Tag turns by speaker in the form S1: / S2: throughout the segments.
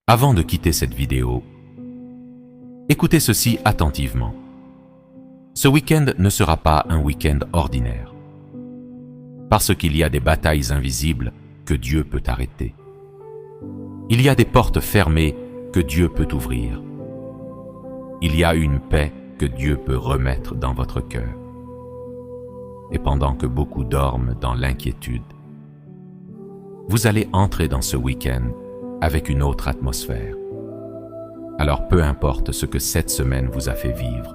S1: Avant de quitter cette vidéo, écoutez ceci attentivement. Ce week-end ne sera pas un week-end ordinaire, parce qu'il y a des batailles invisibles que Dieu peut arrêter. Il y a des portes fermées que Dieu peut ouvrir. Il y a une paix que Dieu peut remettre dans votre cœur. Et pendant que beaucoup dorment dans l'inquiétude, vous allez entrer dans ce week-end avec une autre atmosphère. Alors peu importe ce que cette semaine vous a fait vivre,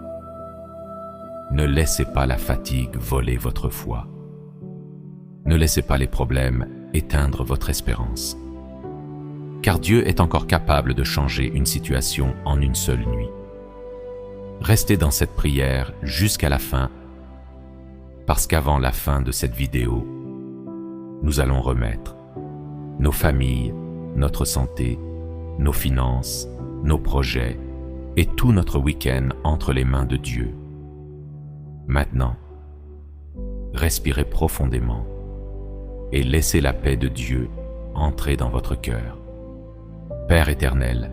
S1: ne laissez pas la fatigue voler votre foi. Ne laissez pas les problèmes éteindre votre espérance. Car Dieu est encore capable de changer une situation en une seule nuit. Restez dans cette prière jusqu'à la fin, parce qu'avant la fin de cette vidéo, nous allons remettre nos familles, notre santé, nos finances, nos projets et tout notre week-end entre les mains de Dieu. Maintenant, respirez profondément et laissez la paix de Dieu entrer dans votre cœur. Père éternel,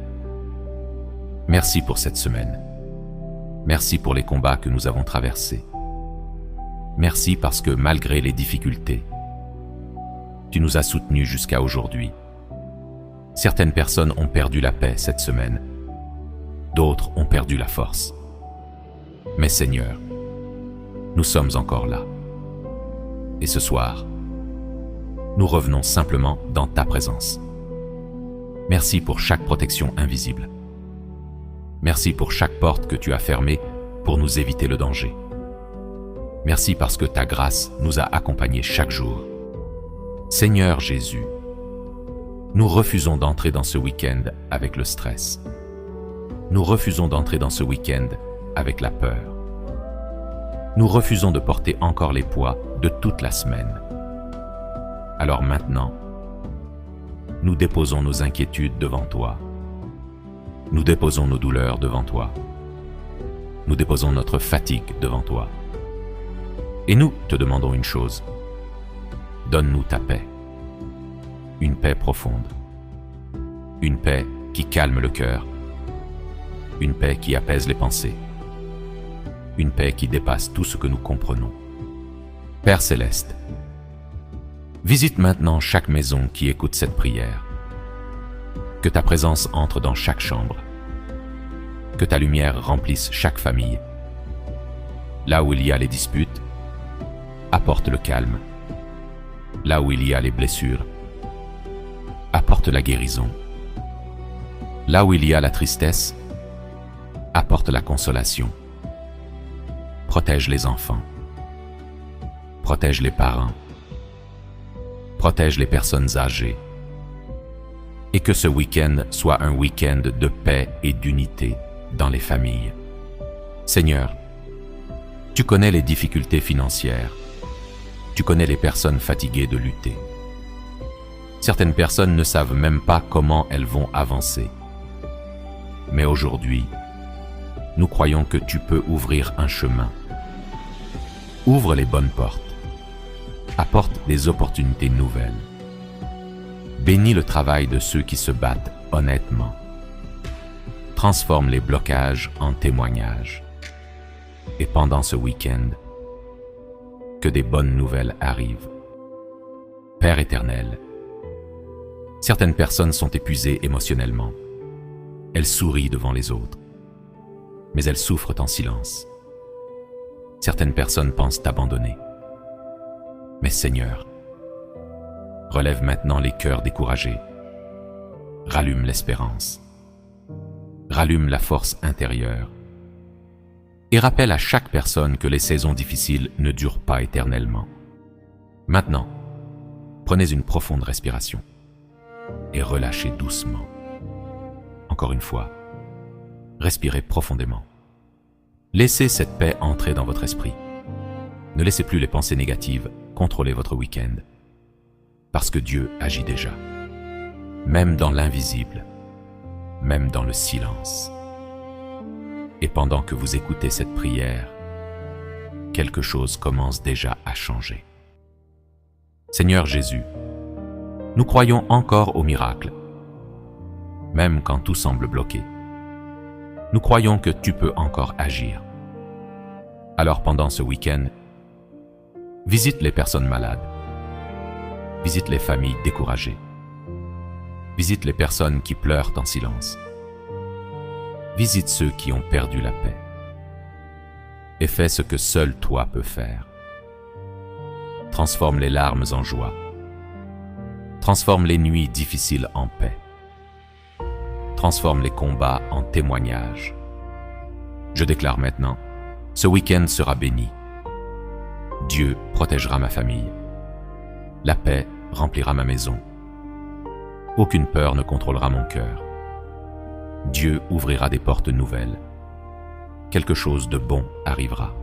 S1: merci pour cette semaine. Merci pour les combats que nous avons traversés. Merci parce que malgré les difficultés, tu nous as soutenus jusqu'à aujourd'hui. Certaines personnes ont perdu la paix cette semaine. D'autres ont perdu la force. Mais Seigneur, nous sommes encore là. Et ce soir, nous revenons simplement dans ta présence. Merci pour chaque protection invisible. Merci pour chaque porte que tu as fermée pour nous éviter le danger. Merci parce que ta grâce nous a accompagnés chaque jour. Seigneur Jésus, nous refusons d'entrer dans ce week-end avec le stress. Nous refusons d'entrer dans ce week-end avec la peur. Nous refusons de porter encore les poids de toute la semaine. Alors maintenant, nous déposons nos inquiétudes devant toi. Nous déposons nos douleurs devant toi. Nous déposons notre fatigue devant toi. Et nous te demandons une chose. Donne-nous ta paix. Une paix profonde. Une paix qui calme le cœur. Une paix qui apaise les pensées. Une paix qui dépasse tout ce que nous comprenons. Père céleste, visite maintenant chaque maison qui écoute cette prière. Que ta présence entre dans chaque chambre. Que ta lumière remplisse chaque famille. Là où il y a les disputes, apporte le calme. Là où il y a les blessures, apporte la guérison. Là où il y a la tristesse, apporte la consolation. Protège les enfants. Protège les parents. Protège les personnes âgées. Et que ce week-end soit un week-end de paix et d'unité dans les familles. Seigneur, tu connais les difficultés financières. Tu connais les personnes fatiguées de lutter. Certaines personnes ne savent même pas comment elles vont avancer. Mais aujourd'hui, nous croyons que tu peux ouvrir un chemin. Ouvre les bonnes portes. Apporte des opportunités nouvelles. Bénis le travail de ceux qui se battent honnêtement. Transforme les blocages en témoignages. Et pendant ce week-end, que des bonnes nouvelles arrivent. Père éternel, certaines personnes sont épuisées émotionnellement. Elles sourient devant les autres, mais elles souffrent en silence. Certaines personnes pensent t'abandonner. Mais Seigneur, relève maintenant les cœurs découragés. Rallume l'espérance. Rallume la force intérieure. Et rappelle à chaque personne que les saisons difficiles ne durent pas éternellement. Maintenant, prenez une profonde respiration et relâchez doucement. Encore une fois, respirez profondément. Laissez cette paix entrer dans votre esprit. Ne laissez plus les pensées négatives contrôler votre week-end, parce que Dieu agit déjà, même dans l'invisible, même dans le silence. Et pendant que vous écoutez cette prière, quelque chose commence déjà à changer. Seigneur Jésus, nous croyons encore au miracle. même quand tout semble bloqué. Nous croyons que tu peux encore agir. Alors pendant ce week-end, visite les personnes malades. Visite les familles découragées. Visite les personnes qui pleurent en silence. Visite ceux qui ont perdu la paix. Et fais ce que seul toi peux faire. Transforme les larmes en joie. Transforme les nuits difficiles en paix. Transforme les combats en témoignages. Je déclare maintenant, ce week-end sera béni. Dieu protégera ma famille. La paix remplira ma maison. Aucune peur ne contrôlera mon cœur. Dieu ouvrira des portes nouvelles. Quelque chose de bon arrivera.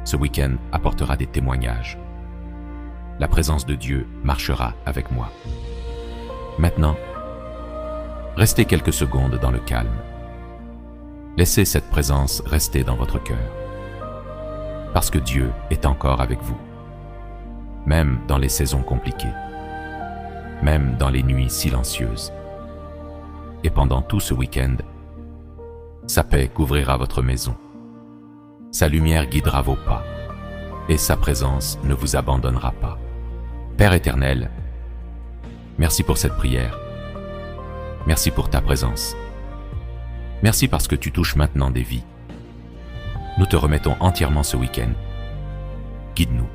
S1: Ce week-end apportera des témoignages. La présence de Dieu marchera avec moi. Maintenant, restez quelques secondes dans le calme. Laissez cette présence rester dans votre cœur. Parce que Dieu est encore avec vous. Même dans les saisons compliquées. Même dans les nuits silencieuses. Et pendant tout ce week-end, sa paix couvrira votre maison. Sa lumière guidera vos pas. Et sa présence ne vous abandonnera pas. Père éternel, merci pour cette prière. Merci pour ta présence. Merci parce que tu touches maintenant des vies. Nous te remettons entièrement ce week-end. Guide-nous.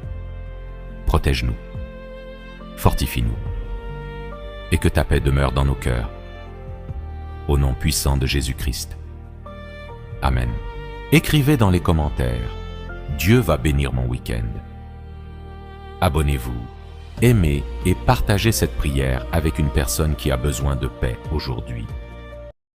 S1: Protège-nous. Fortifie-nous. Et que ta paix demeure dans nos cœurs. Au nom puissant de Jésus-Christ. Amen. Écrivez dans les commentaires, Dieu va bénir mon week-end. Abonnez-vous, aimez et partagez cette prière avec une personne qui a besoin de paix aujourd'hui.